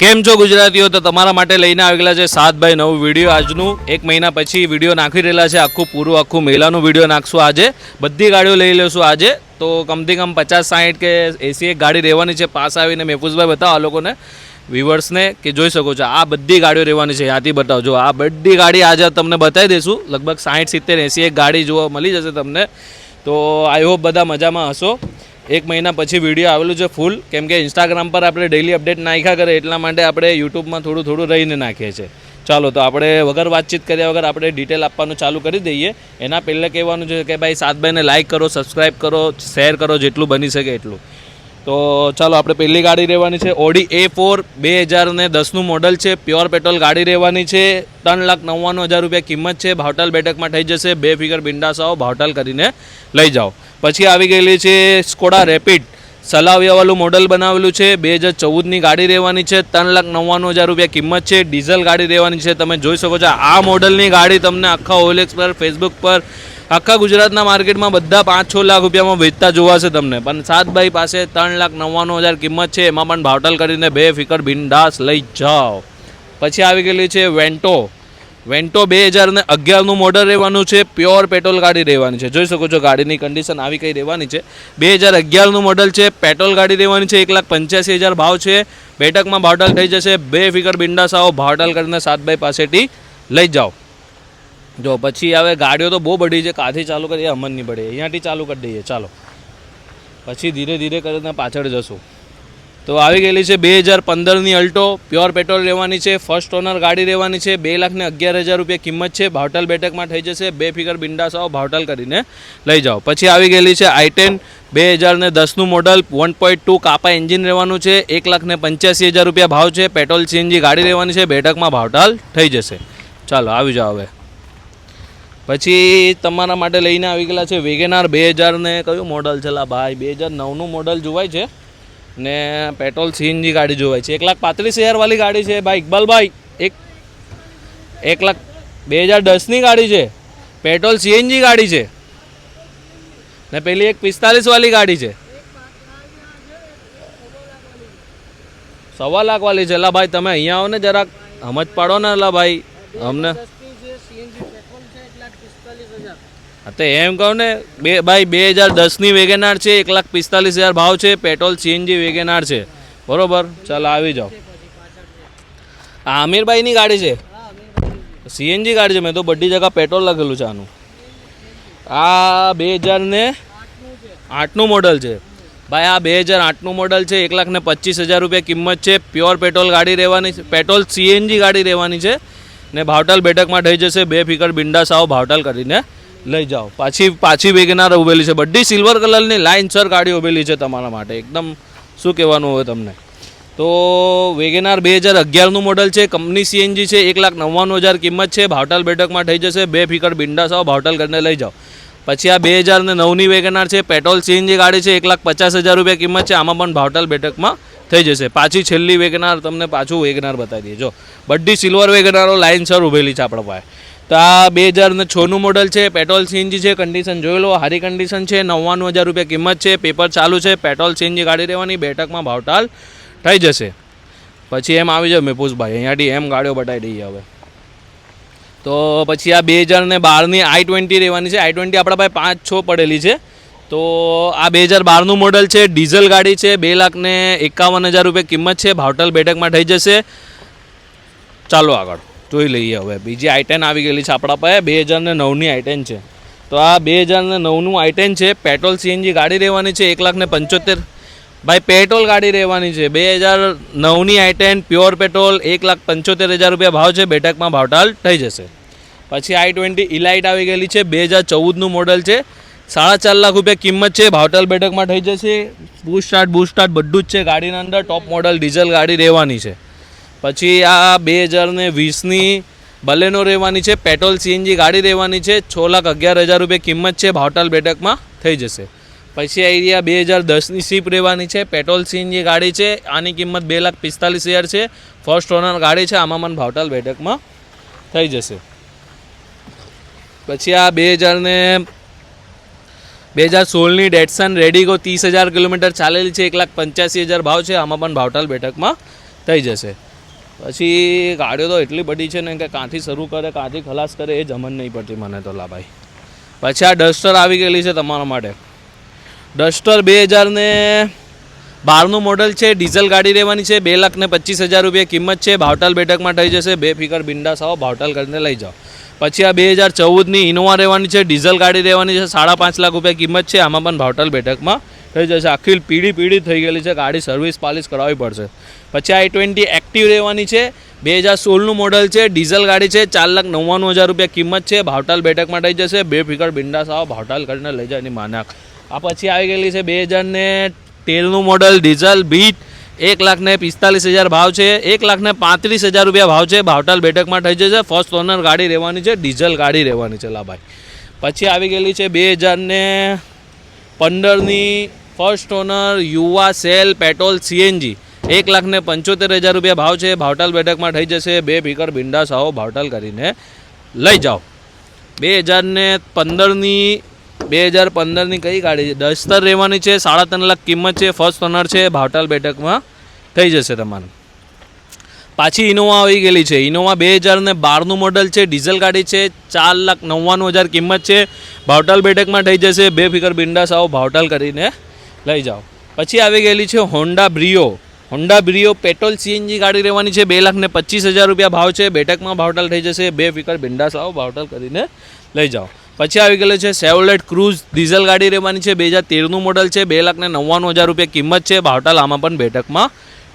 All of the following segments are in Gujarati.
કેમ છો ગુજરાતીઓ? તો તમારા માટે લઈને આવેલા છે 7x9 વિડીયો. આજનું 1 મહિના પછી વિડીયો નાખી રહેલા છે. આખું મેલાનું વિડીયો નાખશું આજે. બધી ગાડીઓ લઈ લેશું આજે. તો કમથી કમ 50-60 કે 80 એક ગાડી રહેવાની છે. પાસ આવીને મેહફૂઝભાઈ બતાવો આ લોકોને, વ્યુઅર્સને, કે જોઈ શકો છો આ બધી ગાડીઓ રહેવાની છે. ત્યાંથી બતાવજો. આ બધી ગાડી આજે તમને બતાવી દઈશું. લગભગ 60, 70, 80 એક ગાડી જોવા મળી જશે તમને. તો આઈ હોપ બધા મજામાં હશો. 1 મહિના પછી વિડીયો આવેલું છે ફૂલ, કેમ કે ઇન્સ્ટાગ્રામ પર આપણે ડેલી અપડેટ નાખ્યા કરે એટલા માટે આપણે યુટ્યુબમાં થોડું રહીને નાખીએ છીએ. ચાલો તો આપણે વગર વાતચીત કર્યા વગર આપણે ડિટેલ આપવાનું ચાલુ કરી દઈએ. એના પહેલાં કહેવાનું છે કે ભાઈ 7x9 ને લાઇક કરો, સબસ્ક્રાઈબ કરો, શેર કરો જેટલું બની શકે એટલું. તો ચાલો આપણે પહેલી ગાડી રહેવાની છે ઓડી A4 2010નું મોડલ છે. પ્યોર પેટ્રોલ ગાડી રહેવાની છે. 3,99,000 રૂપિયા કિંમત છે. ભાવતાલ બેઠકમાં થઈ જશે. 2 ફિગર બિંદાસ આવો, ભાવતાલ કરીને લઈ જાઓ. પછી આવી ગયેલી છે સ્કોડા રેપિડ, સલાવિયાવાળું મોડલ બનાવેલું છે. 2014ની ગાડી રહેવાની છે. 3,99,000 રૂપિયા કિંમત છે. ડીઝલ ગાડી રહેવાની છે. તમે જોઈ શકો છો આ મોડલની ગાડી તમને આખા OLX પર, ફેસબુક પર, આખા ગુજરાતના માર્કેટમાં બધા 5-6 લાખ રૂપિયામાં વેચતા જોવાશે તમને. પણ 7 પાસે 3,99,000 કિંમત છે. એમાં પણ ભાવતાલ કરીને 2 ફિકર બિંદાસ લઈ જાઓ. પછી આવી ગયેલી છે વેન્ટો 2011નું મોડલ રહેવાનું છે. પ્યોર પેટ્રોલ ગાડી રહેવાની છે. જોઈ શકો છો ગાડીની કન્ડિશન આવી કઈ રહેવાની છે. 2011નું મોડલ છે. પેટ્રોલ ગાડી રહેવાની છે. 1,85,000 ભાવ છે. બેઠકમાં ભાવતાલ થઈ જશે. 2 ફિકર બિંદાસ આવો, ભાવતાલ કરીને 7 પાસેથી લઈ જાઓ. જો પછી હવે ગાડીઓ તો બહુ બધી છે. કાથી ચાલુ કરીએ અમન નહીં પડે, અહીંયાથી ચાલુ કરી દઈએ. ચાલો પછી ધીરે ધીરે કરીને પાછળ જશું. તો આવી ગયેલી છે 2015ની અલ્ટો, પ્યોર પેટ્રોલ રહેવાની છે. ફર્સ્ટ ઓનર ગાડી રહેવાની છે. 2,11,000 રૂપિયા કિંમત છે. ભાવતાલ બેઠકમાં થઈ જશે. 2 ફિગર બિંદાસ આવો, ભાવતાલ કરીને લઈ જાઓ. પછી આવી ગયેલી છે i10 2010નું મોડલ, 1.2 કાપા એન્જિન રહેવાનું છે. 1,85,000 રૂપિયા ભાવ છે. પેટ્રોલ CNG ગાડી રહેવાની છે. બેઠકમાં ભાવતાલ થઈ જશે. ચાલો આવી જાઓ હવે. પછી તમારા માટે લઈને આવી ગયેલા છે વેગેનાર 2000 ને કયું મોડલ છે લા ભાઈ? 2009નું મોડલ જોવાય છે ને પેટ્રોલ CNG ગાડી જોવાય છે. 1,35,000 વાળી ગાડી છે ભાઈ ઇકબાલભાઈ. 2010ની ગાડી છે. પેટ્રોલ CNG ગાડી છે ને પેલી 1,45 વાળી ગાડી છે. 1.25 લાખ વાળી છે. લા ભાઈ તમે અહીંયા આવો ને જરાક સમજ પાડો ને લા ભાઈ અમને. તો એમ કહું ને ભાઈ 2010ની વેગેનાર છે. 1,45,000 ભાવ છે. પેટ્રોલ CNG વેગેનાર છે. બરોબર. ચાલો આવી જાઓ. આ આમિરભાઈની ગાડી છે. CNG ગાડી છે. મેં તો બધી જગ્યા પેટ્રોલ લખેલું છે આનું. આ 2008નું મોડલ છે ભાઈ. આ 2008નું મોડલ છે. 1,25,000 રૂપિયા કિંમત છે. પ્યોર પેટ્રોલ ગાડી રહેવાની છે. પેટ્રોલ CNG ગાડી રહેવાની છે ને ભાવતાલ બેઠકમાં થઈ જશે. 2 ફિકર બિંદાસ આવો, ભાવતાલ કરીને લઈ જાઓ. પાછી વેગેનાર ઉભેલી છે. બધી સિલ્વર કલરની લાઇન સર ગાડી ઉભેલી છે તમારા માટે. એકદમ શું કહેવાનું હોય તમને. તો વેગેનાર 2011નું મોડલ છે. કંપની CNG છે. 1,99,000 કિંમત છે. ભાવતાલ બેઠકમાં થઈ જશે. 2 ફિકર બિંદાસ આવો, ભાવતાલ કરીને લઈ જાઓ. પછી આ 2009ની વેગેનાર છે. પેટ્રોલ CNG ગાડી છે. 1,50,000 રૂપિયા કિંમત છે. આમાં પણ ભાવતાલ બેઠકમાં થઈ જશે. પાછી છેલ્લી વેગેનાર તમને પાછું વેગેનાર બતાવી દઈએ. જો બધી સિલ્વર વેગેનારો લાઇન સર ઉભેલી છે આપણા પાસે. તો આ 2006નું મોડલ છે. પેટ્રોલ CNG છે. કન્ડિશન જોઈ લો, સારી કન્ડિશન છે. 99,000 રૂપિયા કિંમત છે. પેપર ચાલુ છે. પેટ્રોલ CNG ગાડી રહેવાની. બેઠકમાં ભાવતાલ થઈ જશે. પછી એમ આવી જાવ મેહફૂઝભાઈ, અહીંયાથી એમ ગાડીઓ બતાવી દઈએ હવે. તો પછી આ 2012ની i20 રહેવાની છે. i20 આપણા પાસે 5-6 પડેલી છે. તો આ 2012નું મોડલ છે. ડીઝલ ગાડી છે. 2,51,000 રૂપિયા કિંમત છે. ભાવતાલ બેઠકમાં થઈ જશે. ચાલો આગળ જોઈ લઈએ હવે. બીજી i10 આવી ગયેલી છે આપણા પાસે. 2009ની i10 છે. તો આ 2009નું i10 છે. પેટ્રોલ CNG ગાડી રહેવાની છે. 1,75,000 ભાઈ પેટ્રોલ ગાડી રહેવાની છે. 2009ની i10 પ્યોર પેટ્રોલ, 1,75,000 રૂપિયા ભાવ છે. બેઠકમાં ભાવતાલ થઈ જશે. પછી i20 ઇલાઇટ આવી ગયેલી છે. 2014નું મોડલ છે. 4.5 લાખ રૂપિયા કિંમત છે. ભાવતાલ બેઠકમાં થઈ જશે. બૂસ્ટ સ્ટાર્ટ બધું જ છે ગાડીના અંદર. ટોપ મોડલ ડીઝલ ગાડી રહેવાની છે. પછી આ 2020ની બલેનો રહેવાની છે. પેટ્રોલ CNG ગાડી રહેવાની છે. 6,11,000 રૂપિયા કિંમત છે. ભાવતાલ બેઠકમાં થઈ જશે. પછી આ 2010ની સ્વિફ્ટ રહેવાની છે. પેટ્રોલ CNG ગાડી છે. આની કિંમત 2,45,000 છે. ફર્સ્ટ ઓનર ગાડી છે. આમાં પણ ભાવતાલ બેઠકમાં થઈ જશે. પછી આ 2016ની ડેટસન રેડિગો 30,000 કિલોમીટર ચાલેલી છે. 1,85,000 ભાવ છે. આમાં પણ ભાવતાલ બેઠકમાં થઈ જશે. પછી ગાડીઓ તો એટલી બધી છે ને કે કાંથી શરૂ કરે કાંથી ખલાસ કરે એ જમન નહીં પડતી મને તો લા ભાઈ. પછી આ ડસ્ટર આવી ગયેલી છે તમારા માટે. ડસ્ટર 2012નું મોડલ છે, ડીઝલ ગાડી રહેવાની છે, 2,25,000 રૂપિયા કિંમત છે. ભાવતાલ બેઠકમાં થઈ જશે, બેફિકર બિંદાસ આવો, ભાવતાલ કરીને લઈ જાઓ. પછી આ 2014ની ઇનોવા રહેવાની છે, ડીઝલ ગાડી રહેવાની છે, 5.5 લાખ રૂપિયા કિંમત છે. આમાં પણ ભાવતાલ બેઠકમાં થઈ જશે. આખી પીળી થઈ ગયેલી છે, ગાડી સર્વિસ પાલિશ કરાવવી પડશે. પછી i20 એક્ટિવ રહેવાની છે, 2016નું મોડલ છે, ડીઝલ ગાડી છે, 4,99,000 રૂપિયા કિંમત છે. ભાવતાલ બેઠકમાં થઈ જશે, બેફિકર બિંદાસ આવો, ભાવતાલ કરીને લઈ જાય એની માનાક. આ પછી આવી ગયેલી છે 2013નું મોડલ ડીઝલ બીટ, 1,45,000 ભાવ છે, 1,35,000 રૂપિયા ભાવ છે. ભાવતાલ બેઠકમાં થઈ જશે. ફર્સ્ટ ઓનર ગાડી રહેવાની છે, ડીઝલ ગાડી રહેવાની છે લા ભાઈ. પછી આવી ગયેલી છે 2015ની ફર્સ્ટ ઓનર યુવા સેલ પેટ્રોલ સીએનજી, 1,75,000 રૂપિયા ભાવ છે. ભાવતાલ બેઠકમાં થઈ જશે, બેફિકર બિંદાસ આવો, ભાવતાલ કરીને લઈ જાઓ. 2015ની કઈ ગાડી છે? ડસ્ટર રહેવાની છે, 3.5 લાખ કિંમત છે, ફર્સ્ટ ઓનર છે. ભાવતાલ બેઠકમાં થઈ જશે તમારે. પાછી ઇનોવા આવી ગયેલી છે. ઇનોવા 2012નું મોડલ છે, ડીઝલ ગાડી છે, 4,99,000 કિંમત છે. ભાવતાલ બેઠકમાં થઈ જશે, બેફિકર બિંદાસ આવો, ભાવતાલ કરીને લઈ જાઓ. પછી આવી ગયેલી છે હોન્ડા બ્રિયો પેટ્રોલ સીએનજી ગાડી રહેવાની છે, 2,25,000 રૂપિયા ભાવ છે. બેઠકમાં ભાવતાલ થઈ જશે, બેફિકર બિંદાસ આવો, ભાવતાલ કરીને લઈ જાઓ. પછી આવી ગયેલું છે સેવલેટ ક્રૂઝ ડીઝલ ગાડી રહેવાની છે, 2013નું મોડલ છે, 2,99,000 રૂપિયા કિંમત છે. ભાવતાલ આમાં પણ બેઠકમાં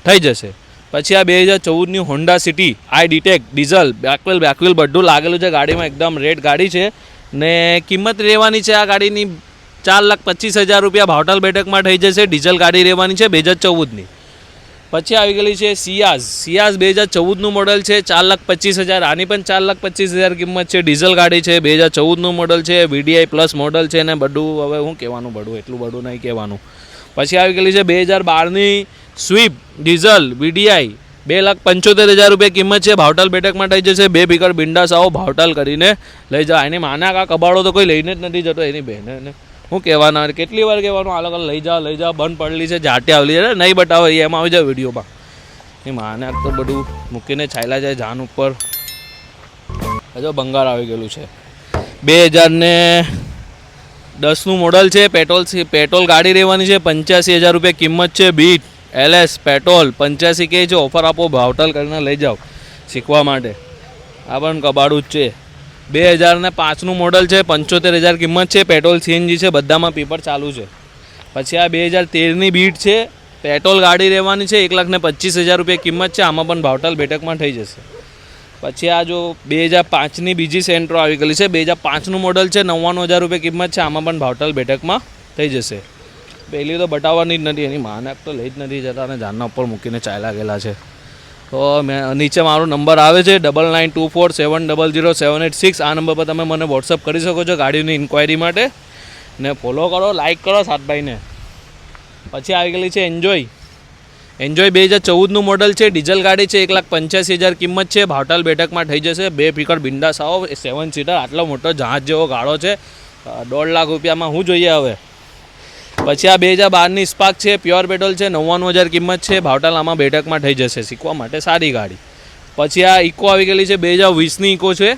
થઈ જશે. પછી આ 2014ની હોન્ડા સિટી આઈ ડીટેક ડીઝલ બેકવેલ બધું લાગેલું છે ગાડીમાં, એકદમ રેડ ગાડી છે ને કિંમત રહેવાની છે આ ગાડીની 4,25,000 રૂપિયા. ભાવતાલ બેઠકમાં થઈ જશે, ડીઝલ ગાડી રહેવાની છે, 2014ની. પછી આવી ગયેલી છે સિયાઝ 2014નું મોડલ છે, 4,25,000. આની પણ 4,25,000 કિંમત છે, ડીઝલ ગાડી છે, 2014નું મોડલ છે, VDI પ્લસ મોડલ છે ને બધું. હવે હું કહેવાનું એટલું બધું નહીં કહેવાનું. પછી આવી ગયેલી છે 2012ની સ્વિફ્ટ ડીઝલ VDI, 2,75,000 રૂપિયા કિંમત છે. ભાવતાલ બેઠકમાં થઈ જશે, બેફિકર બિંદાસ આવો, ભાવતાલ કરીને લઈ જાઓ. એની માના કા કબાડો તો કોઈ લઈને જ નથી જતો એની બહેને. શું કહેવાના, કેટલી વાર કહેવાનું આ લોકો લઈ જાઓ બંધ પડેલી છે, જાટે આવેલી છે, નહીં બતાવે એમાં આવી જાય વિડીયોમાં. એ માને તો બધું મૂકીને ચાલ્યા જાય જાન ઉપર. હજો બંગાળ આવી ગયેલું છે. 2010નું મોડલ છે, પેટ્રોલ ગાડી રહેવાની છે, 85,000 રૂપિયા કિંમત છે. બીટ LS પેટ્રોલ 85 કહે છે, ઓફર આપો, ભાવતાલ કરીને લઈ જાઓ શીખવા માટે. આ પણ કબાડું જ છે. 2005નું મોડલ છે, 75,000 કિંમત છે, પેટ્રોલ સીએનજી છે, બધામાં પેપર ચાલુ છે. પછી આ 2013ની બીટ છે, પેટ્રોલ ગાડી રહેવાની છે, 1,25,000 રૂપિયા કિંમત છે. આમાં પણ ભાવતાલ બેઠકમાં થઈ જશે. પછી આ જો 2005ની બીજી સેન્ટ્રો આવી ગયેલી છે, 2005નું મોડલ છે, 99,000 રૂપિયા કિંમત છે. આમાં પણ ભાવતાલ બેઠકમાં થઈ જશે. પહેલી તો બતાવવાની જ નથી, એની માને તો લઈ જ નથી જતા અને જાનના ઉપર મૂકીને ચાલ્યા ગયેલા છે. તો નીચે મારો નંબર આવે છે 9924700786. આ નંબર પર તમે મને વોટ્સઅપ કરી શકો છો ગાડીની ઇન્ક્વાયરી માટે. ને ફોલો કરો, લાઇક કરો સાતભાઈને. પછી આવી ગયેલી છે એન્જોય 2014નું મોડલ છે, ડીઝલ ગાડી છે, 1,85,000 કિંમત છે. ભાવતાલ બેઠકમાં થઈ જશે, બેફિકર બિંદાસ આવો. 7 સીટર આટલો મોટો જહાજ જેવો ગાળો છે, 1.5 લાખ રૂપિયામાં શું જોઈએ હવે. પછી આ 2012ની સ્પાર્ક છે, પ્યોર પેટ્રોલ છે, 99,000 કિંમત છે. ભાવતાલ આમાં બેઠકમાં થઈ જશે, શીખવા માટે સારી ગાડી. પછી આ ઇકો આવી ગયેલી છે, 2020ની ઇકો છે,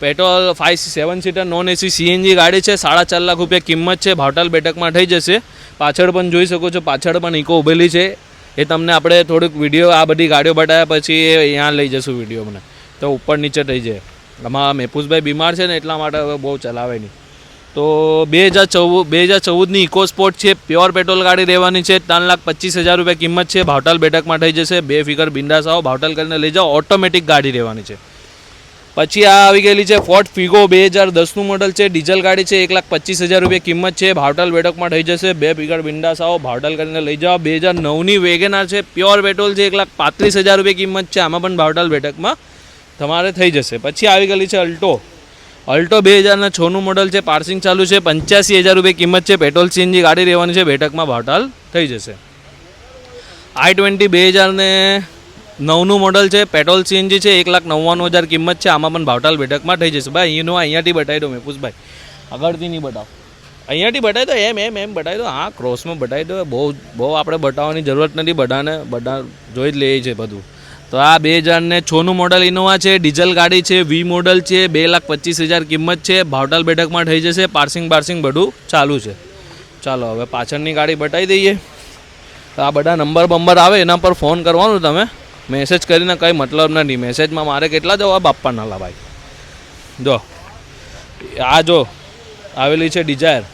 petrol 7 seater non AC CNG ગાડી છે, 4.5 લાખ રૂપિયા કિંમત છે. ભાવતાલ બેઠકમાં થઈ જશે. પાછળ પણ જોઈ શકો છો, પાછળ પણ ઇકો ઊભેલી છે. એ તમને આપણે થોડુંક વિડીયો આ બધી ગાડીઓ બતાવ્યા પછી અહીંયા લઈ જશું વિડીયો મને, તો ઉપર નીચે થઈ જાય. આમાં મેપુસભાઈ બીમાર છે ને એટલા માટે હવે બહુ ચલાવે નહીં. તો 2014ની ઇકો સ્પોર્ટ છે, પ્યોર પેટ્રોલ ગાડી રહેવાની છે, 3,25,000 રૂપિયા કિંમત છે. ભાવતાલ બેઠકમાં થઈ જશે, બેફિકર બિંદાસ આવો, ભાવતાલ કરીને લઈ જાઓ. ઓટોમેટિક ગાડી રહેવાની છે. પછી આ આવી ગયેલી છે ફોર્ડ ફિગો 2010નું મોડલ છે, ડીઝલ ગાડી છે, 1,25,000 રૂપિયા કિંમત છે. ભાવતાલ બેઠકમાં થઈ જશે, બેફિકર બિંદાસ આવો, ભાવતાલ કરીને લઈ જાઓ. 2009ની વેગેનાર છે, પ્યોર પેટ્રોલ છે, 1,35,000 રૂપિયા કિંમત છે. આમાં પણ ભાવતાલ બેઠકમાં તમારે થઈ જશે. પછી આવી ગયેલી છે અલ્ટો 2006નું મોડલ છે, પાર્સિંગ ચાલુ છે, 85,000 રૂપિયા કિંમત છે. પેટ્રોલ સીએનજી ગાડી રહેવાની છે, બેઠકમાં ભાવતાલ થઈ જશે. i20 2009નું મોડલ છે, પેટ્રોલ સીએનજી છે, 1,99,000 કિંમત છે. આમાં પણ ભાવતાલ બેઠકમાં થઈ જશે. ભાઈ અહીંયાથી બતાવી દો મેપુસભાઈ, આગળથી નહીં બતાવો, અહીંયાથી બતાવી દો. એમ બતાવી દો. હા, ક્રોસમાં બતાવી દો. બહુ આપણે બતાવવાની જરૂરત નથી, બધા જોઈ જ લે છે બધું. તો આ 2006નું મોડલ ઇનોવા છે, ડીઝલ ગાડી છે, વી મોડલ છે, 2,25,000 કિંમત છે, ભાવતાલ બેઠકમાં થઈ જશે, પાર્સિંગ બધું ચાલુ છે. ચાલો હવે પાછળની ગાડી બતાવી દઈએ. તો આ બધા નંબર આવે એના પર ફોન કરવાનું, તમે મેસેજ કરીને કંઈ મતલબ નથી. મેસેજમાં મારે કેટલા જવાબ આપવાના લા ભાઈ. જો આ જો આવેલી છે ડિઝાયર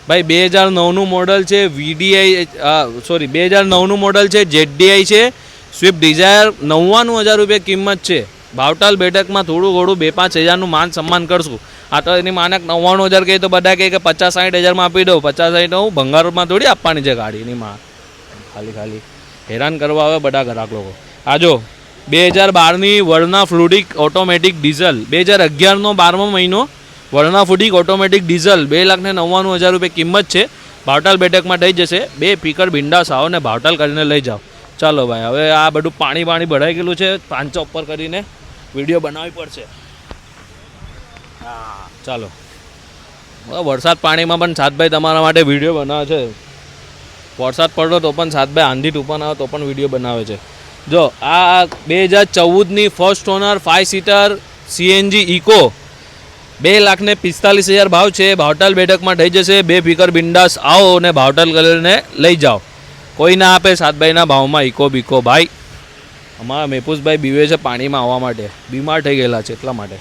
ભાઈ, 2009નું મોડલ છે, 2009નું મોડલ છે, ZDI છે, સ્વિફ્ટ ડિઝાયર, 99,000 રૂપિયા કિંમત છે. ભાવતાલ બેઠકમાં થોડું 2-5 હજારનું માન સન્માન કરશું. આ તો એની માનક 99,000 કહે તો બધા કહે કે 50-60 હજારમાં આપી દઉં. 50-60 હું ભંગારમાં થોડી આપવાની છે ગાડીની માં. ખાલી હેરાન કરવા આવે બધા ગ્રાહક લોકો. આ જો 2012ની વર્ના ફ્લુડિક ઓટોમેટિક ડીઝલ, 2011નો 12મો મહિનો વર્ના ફ્લુડિક ઓટોમેટિક ડીઝલ, 2,99,000 રૂપિયા કિંમત છે. ભાવતાલ બેઠકમાં થઈ જશે. 2 પીકર બિંડાસ આવો ને ભાવતાલ કરીને લઈ જાઓ. ચાલો ભાઈ, હવે આ બધું પાણી ભરાઈ ગયેલું છે, 5 ઉપર કરીને વિડીયો બનાવવી પડશે. હા ચાલો. વરસાદ પાણીમાં પણ સાતભાઈ તમારા માટે વિડીયો બનાવે છે. વરસાદ પડતો તો પણ સાતભાઈ આંધી તૂફાન આવે તો પણ વિડીયો બનાવે છે. જો આ 2014ની first owner 5 seater CNG Eeco, 2,45,000 ભાવ છે. ભાવતાલ બેઠકમાં થઈ જશે. 2 પીકર બિંદાસ આવો અને ભાવતાલ કરીને લઈ જાઓ. કોઈ ના આપે સાતભાઈના ભાવમાં ઇકો બીકો ભાઈ. અમારા મેપુસભાઈ બીવે છે પાણીમાં આવવા માટે, બીમાર થઈ ગયેલા છે એટલા માટે.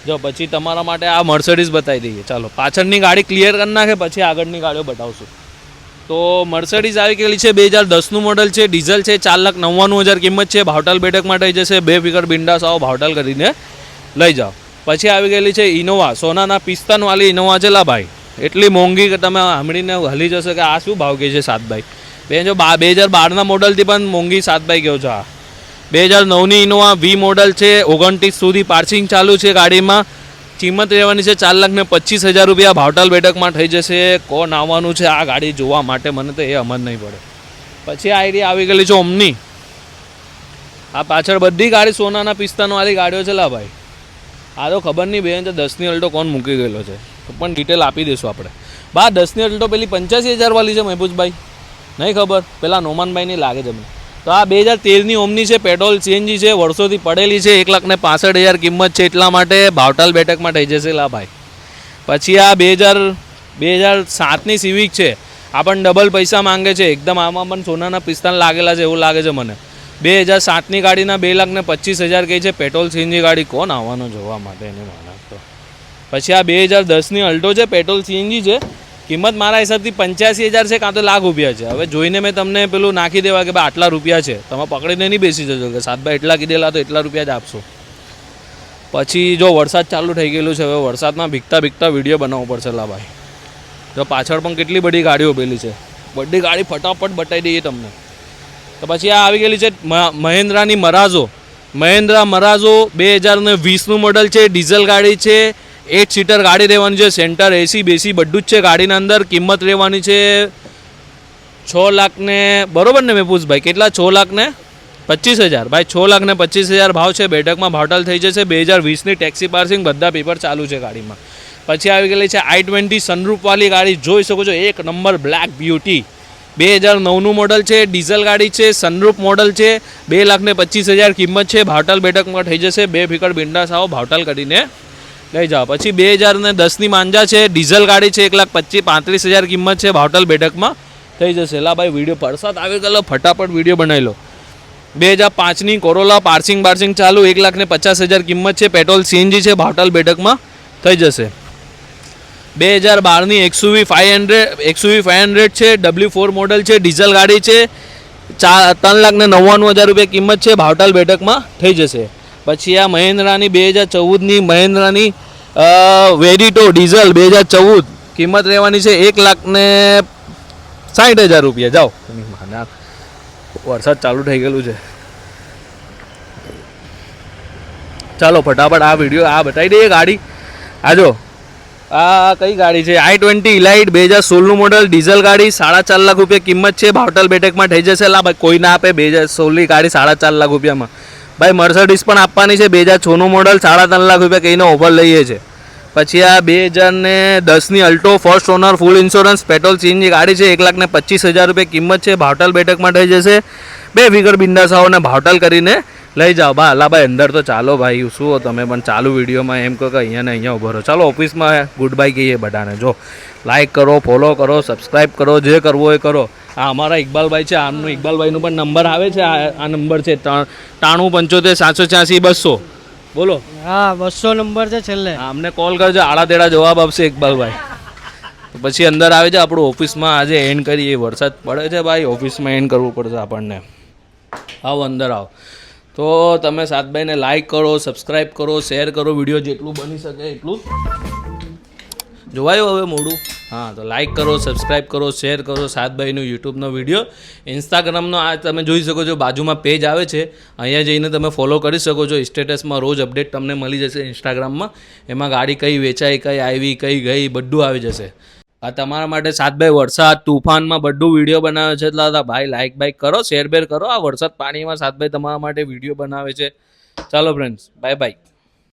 જો પછી તમારા માટે આ મર્સિડીઝ બતાવી દઈએ. ચાલો પાછળની ગાડી ક્લિયર કરી નાખે પછી આગળની ગાડીઓ બતાવશું. તો મર્સિડીઝ આવી ગયેલી છે, 2010નું મોડલ છે, ડીઝલ છે, 4,99,000 કિંમત છે. ભાવતાલ બેઠકમાં થઈ જશે. 2 પીકર બિંદાસ આવો ભાવતાલ કરીને લઈ જાઓ. પછી આવી ગયેલી છે ઇનોવા, સોનાના પિસ્તાનવાળી ઇનોવા છે લા ભાઈ. એટલી મોંઘી કે તમે સાંભળીને હલી જશે કે આ શું ભાવ કહે છે સાતભાઈ. જો 2012ના મોડલથી પણ મોંઘી સાતભાઈ કહો છો. આ 2009ની ઇનોવા વી મોડલ છે, 29 સુધી પાર્સિંગ ચાલુ છે ગાડીમાં. કિંમત રહેવાની છે 4,25,000 રૂપિયા. ભાવતાલ બેઠકમાં થઈ જશે. કોણ આવવાનું છે આ ગાડી જોવા માટે, મને તો એ સમજ નહીં પડે. પછી આ આઈડિયા આવી ગયેલી છે ઓમની. આ પાછળ બધી ગાડી સોનાના પિસ્તાનવાળી ગાડીઓ છે લા ભાઈ. આ તો ખબર નહીં બેન તો 10ની અલ્ટો કોણ મૂકી ગયેલો છે, પણ ડિટેલ આપી દઈશું આપણે. 10ની અલ્ટો પેલી 85,000 વાળી છે મહેબૂબભાઈ, નહીં ખબર, પેલા નોમાનભાઈની લાગે છે મને. તો આ 2013ની ઓમની છે, પેટ્રોલ CNG છે, વર્ષોથી પડેલી છે, 1,65,000 કિંમત છે. એટલા માટે ભાવતાલ બેઠકમાં થઈ જશે લા ભાઈ. પછી આ 2007ની સિવિક છે, આ પણ ડબલ પૈસા માંગે છે એકદમ. આમાં પણ સોનાના પિસ્તાન લાગેલા છે એવું લાગે છે મને. 2007ની ગાડીના 2,25,000 કહે છે. પેટ્રોલ CNG ગાડી કોણ આવવાનો જોવા માટે એની માનક તો. પછી આ 2010ની અલ્ટો છે, પેટ્રોલ CNG છે, કિંમત મારા હિસાબથી 85,000 છે, કાં તો ₹1,00,000 છે. હવે જોઈને મેં તમને પેલું નાખી દેવા કે ભાઈ આટલા રૂપિયા છે, તમે પકડીને નહીં બેસી જજો કે સાતભાઈ એટલા કીધેલા તો એટલા રૂપિયા જ આપશો. પછી જો વરસાદ ચાલુ થઈ ગયેલું છે, હવે વરસાદમાં ભીગતા વિડીયો બનાવવો પડશે લા ભાઈ. તો પાછળ પણ કેટલી બધી ગાડીઓ પેલી છે, બધી ગાડી ફટાફટ બતાવી દઈએ તમને. તો પછી આ આવી ગયેલી છે મહિન્દ્રાની મરાઝો. મહિન્દ્રા મરાઝો 2020નું મોડલ છે, ડીઝલ ગાડી છે, 8 સીટર ગાડી રહેવાની છે, સેન્ટર AC બેસી બધું જ છે ગાડીના અંદર. કિંમત રહેવાની છે 6 લાખ ને, બરોબર ને મેપુસભાઈ, કેટલા? 6,25,000 ભાઈ. 6,25,000 ભાવ છે. બેઠકમાં ભાવતાલ થઈ જશે. 2020ની ટેક્સી પાર્સિંગ બધા પેપર ચાલુ છે ગાડીમાં. પછી આવી ગયેલી છે i20 સનરૂફવાળી ગાડી, જોઈ શકો છો, 1 નંબર બ્લેક બ્યુટી. 2009નું મોડલ છે, ડીઝલ ગાડી છે, સનરૂફ મોડલ છે, 2,25,000 કિંમત છે. ભાવતાલ બેઠકમાં થઈ જશે. 2 પીકર બિંદાસ આવો ભાવતાલ કરીને લઈ જાઓ. પછી 2010ની માંજા છે, ડીઝલ ગાડી છે, 1,35,000 કિંમત છે. ભાવતાલ બેઠકમાં થઈ જશે. લા ભાઈ વિડીયો પરસાદ આવી ગયેલો, ફટાફટ વિડીયો બનાવી લો. 2005ની કોરોલા પાર્સિંગ ચાલુ, 1,50,000 કિંમત છે. પેટ્રોલ CNG છે. ભાવતાલ બેઠકમાં થઈ જશે. 2012ની XUV 500 છે, W4 મોડલ છે, ડીઝલ ગાડી છે, 3,99,000 રૂપિયા કિંમત છે. ભાવતાલ બેઠકમાં થઈ જશે. પછી આ મહિન્દ્રાની 2014ની મહિન્દ્રાની વેરિટો ડીઝલ 2014, કિંમત રહેવાની છે 1,60,000 રૂપિયા. જાઓ, વરસાદ ચાલુ થઈ ગયેલું છે. ચાલો ફટાફટ આ વિડીયો આ બતાવી દઈએ ગાડી. આ જો આ કઈ ગાડી છે? i20 ઇલાઇટ 2016નું મોડલ, ડીઝલ ગાડી, 4.5 લાખ રૂપિયા કિંમત છે. ભાવતાલ બેઠકમાં થઈ જશે. લા ભાઈ કોઈ ના આપે 2016ની ગાડી 4.5 લાખ રૂપિયામાં. ભાઈ મર્સિડીઝ પણ આપવાની છે, 2006નું મોડલ, 3.5 લાખ રૂપિયા કહીને ઓફર લઈએ છે. પછી આ 2010ની Alto first owner, full insurance, petrol CNG ગાડી છે, 1,25,000 રૂપિયા કિંમત છે. ભાવતાલ બેઠકમાં થઈ જશે. 2 પીકર બિંદાસ આવો ને ભાવતાલ કરીને લઈ જાઓ બા અલાભાઈ અંદર તો ચાલો ભાઈ શું હો તમે પણ ચાલુ વિડીયોમાં એમ કહો કે અહીંયા ને અહીંયા ઉભો રહો ચાલો ઓફિસમાં ગુડ બાય કહીએ બધાને જો લાઇક કરો ફોલો કરો સબસ્ક્રાઈબ કરો જે કરવો એ કરો આ અમારા ઇકબાલભાઈ છે આમનું ઇકબાલભાઈનું પણ નંબર આવે છે આ નંબર છે 9375 786 200 બોલો હા 200 નંબર છે છેલ્લે. અમને કોલ કરજો આડા તેડા જવાબ આપશે ઇકબાલભાઈ. તો પછી અંદર આવે છે આપણું ઓફિસમાં આજે એન્ડ કરીએ વરસાદ પડે છે ભાઈ ઓફિસમાં એન્ડ કરવું પડશે આપણને. આવો અંદર આવો તો તમે સાતભાઈને લાઈક કરો સબસ્ક્રાઈબ કરો શેર કરો વિડીયો જેટલું બની શકે એટલું જોવાયું હવે મોડું હા તો લાઈક કરો સબસ્ક્રાઈબ કરો શેર કરો સાતભાઈનું યુટ્યુબનો વિડીયો ઇન્સ્ટાગ્રામનો આ તમે જોઈ શકો છો બાજુમાં પેજ આવે છે અહીંયા જઈને તમે ફોલો કરી શકો છો સ્ટેટસમાં રોજ અપડેટ તમને મળી જશે ઇન્સ્ટાગ્રામમાં એમાં ગાડી કઈ વેચાઈ કઈ આવી કઈ ગઈ બધું આવી જશે. આ તમારા માટે સાતભાઈ વરસાદ તુફાનમાં બધું વિડીયો બનાવે છે એટલે ભાઈ લાઈક બાઈક કરો શેર બેર કરો આ વરસાદ પાણીમાં સાતભાઈ તમારા માટે વિડીયો બનાવે છે. ચાલો ફ્રેન્ડ્સ બાય બાય.